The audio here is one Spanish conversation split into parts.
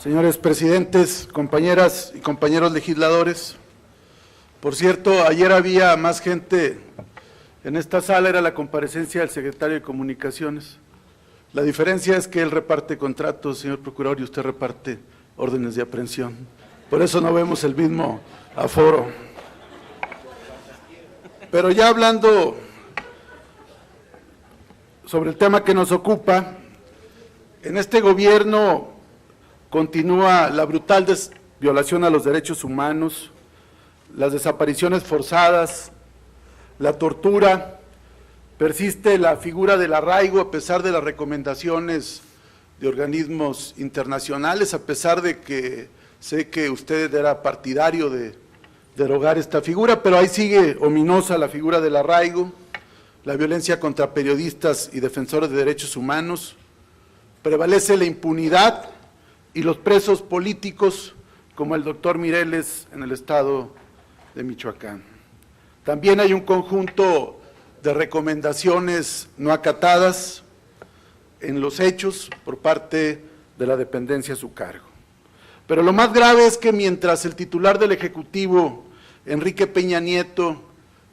señores presidentes, compañeras y compañeros legisladores. Por cierto, ayer había más gente en esta sala, era la comparecencia del secretario de Comunicaciones. La diferencia es que él reparte contratos, señor procurador, y usted reparte órdenes de aprehensión. Por eso no vemos el mismo aforo. Pero ya hablando sobre el tema que nos ocupa, en este gobierno continúa la brutal violación a los derechos humanos, las desapariciones forzadas, la tortura, persiste la figura del arraigo a pesar de las recomendaciones de organismos internacionales, a pesar de que sé que usted era partidario de derogar esta figura, pero ahí sigue ominosa la figura del arraigo, la violencia contra periodistas y defensores de derechos humanos, prevalece la impunidad y los presos políticos como el doctor Mireles en el estado de Michoacán. También hay un conjunto de recomendaciones no acatadas en los hechos por parte de la dependencia a su cargo. Pero lo más grave es que mientras el titular del Ejecutivo, Enrique Peña Nieto,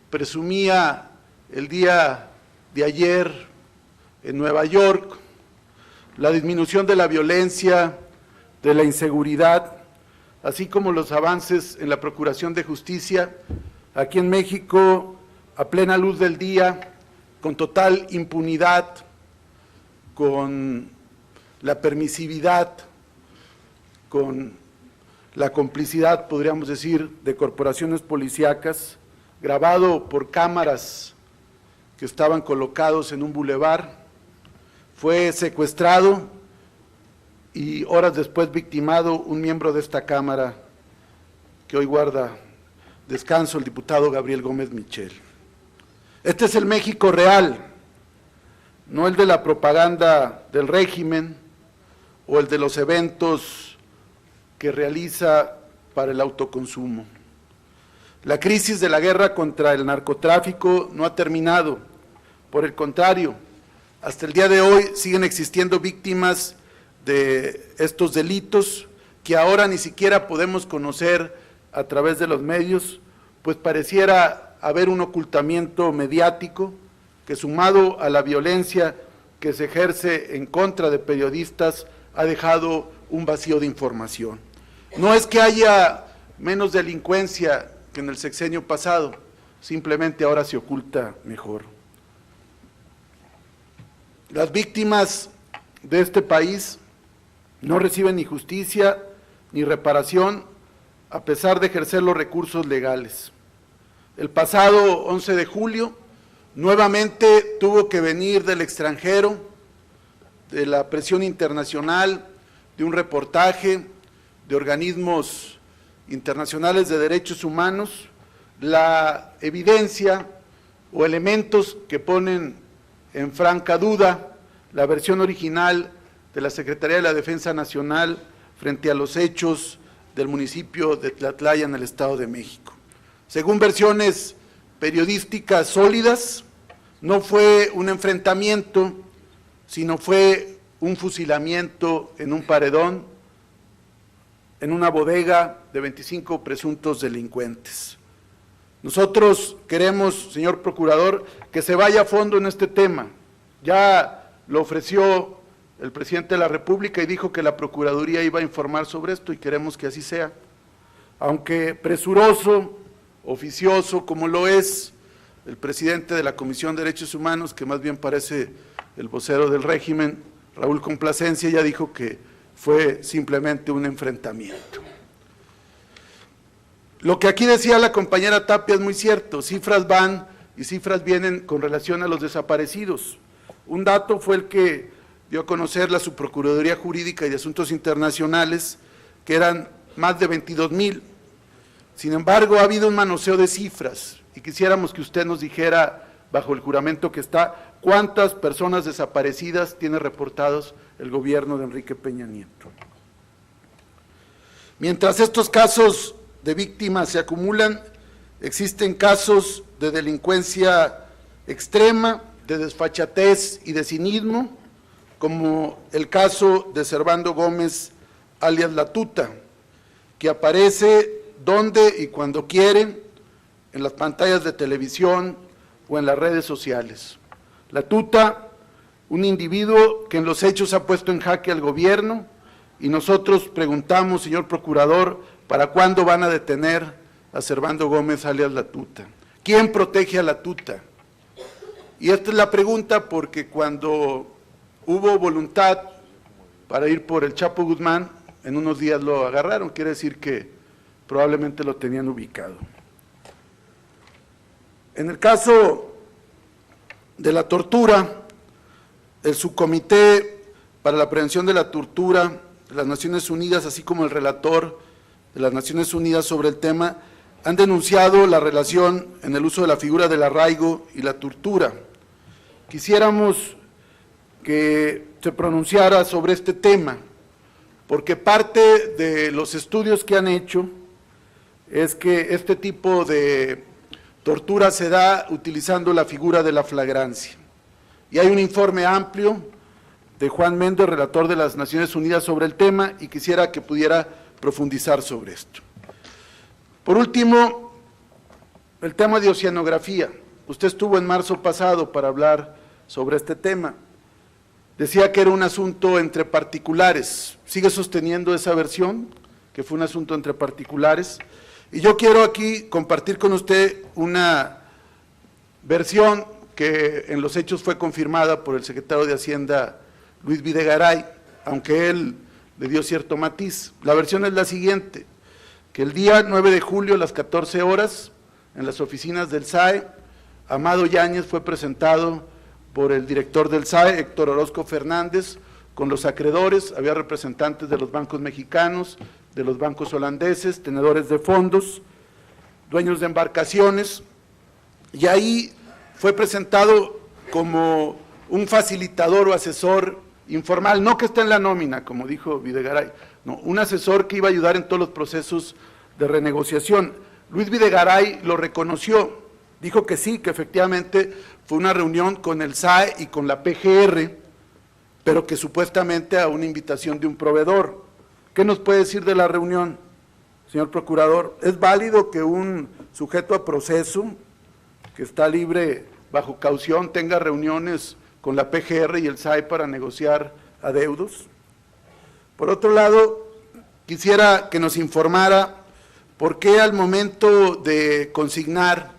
presumía el día de ayer en Nueva York la disminución de la violencia, de la inseguridad, así como los avances en la Procuración de Justicia, aquí en México, a plena luz del día, con total impunidad, con la permisividad, con la complicidad, podríamos decir, de corporaciones policíacas, grabado por cámaras que estaban colocados en un bulevar, fue secuestrado y horas después victimado un miembro de esta Cámara que hoy guarda descanso, el diputado Gabriel Gómez Michel. Este es el México real, no el de la propaganda del régimen o el de los eventos que realiza para el autoconsumo. La crisis de la guerra contra el narcotráfico no ha terminado, por el contrario, hasta el día de hoy siguen existiendo víctimas de estos delitos que ahora ni siquiera podemos conocer a través de los medios, pues pareciera haber un ocultamiento mediático que, sumado a la violencia que se ejerce en contra de periodistas, ha dejado un vacío de información. No es que haya menos delincuencia que en el sexenio pasado, simplemente ahora se oculta mejor. Las víctimas de este país no reciben ni justicia ni reparación a pesar de ejercer los recursos legales. El pasado 11 de julio nuevamente tuvo que venir del extranjero, de la presión internacional, de un reportaje de organismos internacionales de derechos humanos, la evidencia o elementos que ponen en franca duda la versión original de la Secretaría de la Defensa Nacional frente a los hechos del municipio de Tlatlaya en el Estado de México. Según versiones periodísticas sólidas, no fue un enfrentamiento, sino fue un fusilamiento en un paredón, en una bodega de 25 presuntos delincuentes. Nosotros queremos, señor procurador, que se vaya a fondo en este tema. Ya lo ofreció el presidente de la República y dijo que la Procuraduría iba a informar sobre esto y queremos que así sea. Aunque presuroso, oficioso, como lo es el presidente de la Comisión de Derechos Humanos, que más bien parece el vocero del régimen, Raúl Complacencia, ya dijo que fue simplemente un enfrentamiento. Lo que aquí decía la compañera Tapia es muy cierto, cifras van y cifras vienen con relación a los desaparecidos. Un dato fue el que dio a conocer la Subprocuraduría Jurídica y de Asuntos Internacionales, que eran más de 22,000. Sin embargo, ha habido un manoseo de cifras y quisiéramos que usted nos dijera, bajo el juramento que está, cuántas personas desaparecidas tiene reportados el gobierno de Enrique Peña Nieto. Mientras estos casos de víctimas se acumulan, existen casos de delincuencia extrema, de desfachatez y de cinismo, como el caso de Servando Gómez alias La Tuta, que aparece donde y cuando quiere, en las pantallas de televisión o en las redes sociales. La Tuta, un individuo que en los hechos ha puesto en jaque al gobierno, y nosotros preguntamos, señor Procurador, ¿para cuándo van a detener a Servando Gómez alias La Tuta? ¿Quién protege a La Tuta? Y esta es la pregunta porque cuando hubo voluntad para ir por el Chapo Guzmán, en unos días lo agarraron, quiere decir que probablemente lo tenían ubicado. En el caso de la tortura, el Subcomité para la Prevención de la Tortura de las Naciones Unidas, así como el relator de las Naciones Unidas sobre el tema, han denunciado la relación en el uso de la figura del arraigo y la tortura. Quisiéramos que se pronunciara sobre este tema, porque parte de los estudios que han hecho es que este tipo de tortura se da utilizando la figura de la flagrancia. Y hay un informe amplio de Juan Méndez, relator de las Naciones Unidas sobre el tema, y quisiera que pudiera profundizar sobre esto. Por último, el tema de oceanografía. Usted estuvo en marzo pasado para hablar sobre este tema. Decía que era un asunto entre particulares. ¿Sigue sosteniendo esa versión, que fue un asunto entre particulares? Y yo quiero aquí compartir con usted una versión que en los hechos fue confirmada por el secretario de Hacienda, Luis Videgaray, aunque él le dio cierto matiz. La versión es la siguiente, que el día 9 de julio a las 14 horas, en las oficinas del SAE, Amado Yáñez fue presentado por el director del SAE, Héctor Orozco Fernández, con los acreedores. Había representantes de los bancos mexicanos, de los bancos holandeses, tenedores de fondos, dueños de embarcaciones, y ahí fue presentado como un facilitador o asesor informal, no que esté en la nómina, como dijo Videgaray, no, un asesor que iba a ayudar en todos los procesos de renegociación. Luis Videgaray lo reconoció, dijo que sí, que efectivamente fue una reunión con el SAE y con la PGR, pero que supuestamente a una invitación de un proveedor. ¿Qué nos puede decir de la reunión, señor Procurador? ¿Es válido que un sujeto a proceso, que está libre bajo caución, tenga reuniones con la PGR y el SAE para negociar adeudos? Por otro lado, quisiera que nos informara por qué al momento de consignar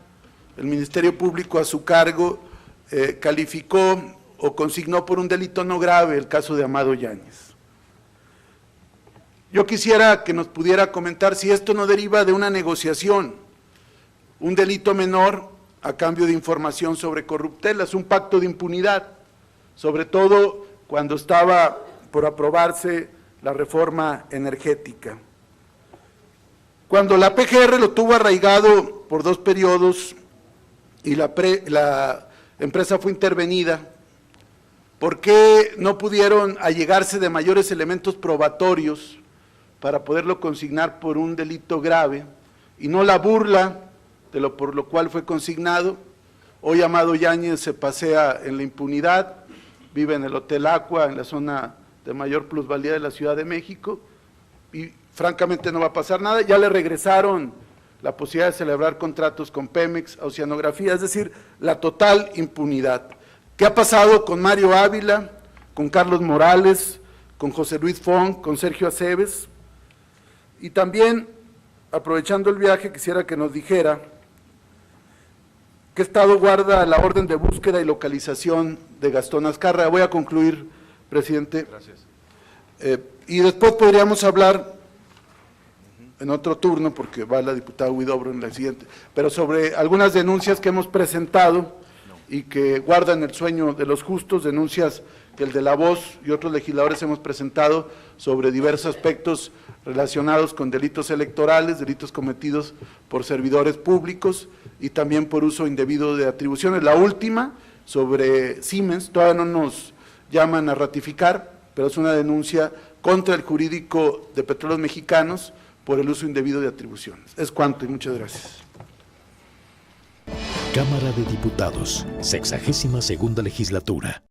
el Ministerio Público a su cargo, calificó o consignó por un delito no grave el caso de Amado Yáñez. Yo quisiera que nos pudiera comentar si esto no deriva de una negociación, un delito menor a cambio de información sobre corruptelas, un pacto de impunidad, sobre todo cuando estaba por aprobarse la reforma energética. Cuando la PGR lo tuvo arraigado por 2 periodos y la empresa fue intervenida, ¿por qué no pudieron allegarse de mayores elementos probatorios para poderlo consignar por un delito grave y no la burla de por lo cual fue consignado? Hoy Amado Yáñez se pasea en la impunidad, vive en el Hotel Aqua, en la zona de mayor plusvalía de la Ciudad de México, y francamente no va a pasar nada. Ya le regresaron la posibilidad de celebrar contratos con Pemex, Oceanografía, es decir, la total impunidad. ¿Qué ha pasado con Mario Ávila, con Carlos Morales, con José Luis Fong, con Sergio Aceves? Y también, aprovechando el viaje, quisiera que nos dijera ¿qué estado guarda la orden de búsqueda y localización de Gastón Azcárraga? Voy a concluir, presidente. Gracias. Y después podríamos hablar en otro turno, porque va la diputada Huidobro en la siguiente, pero sobre algunas denuncias que hemos presentado y que guardan el sueño de los justos, denuncias que el de La Voz y otros legisladores hemos presentado sobre diversos aspectos relacionados con delitos electorales, delitos cometidos por servidores públicos y también por uso indebido de atribuciones. La última, sobre Siemens, todavía no nos llaman a ratificar, pero es una denuncia contra el jurídico de Petróleos Mexicanos por el uso indebido de atribuciones. Es cuanto y muchas gracias. Cámara de Diputados, 62ª legislatura.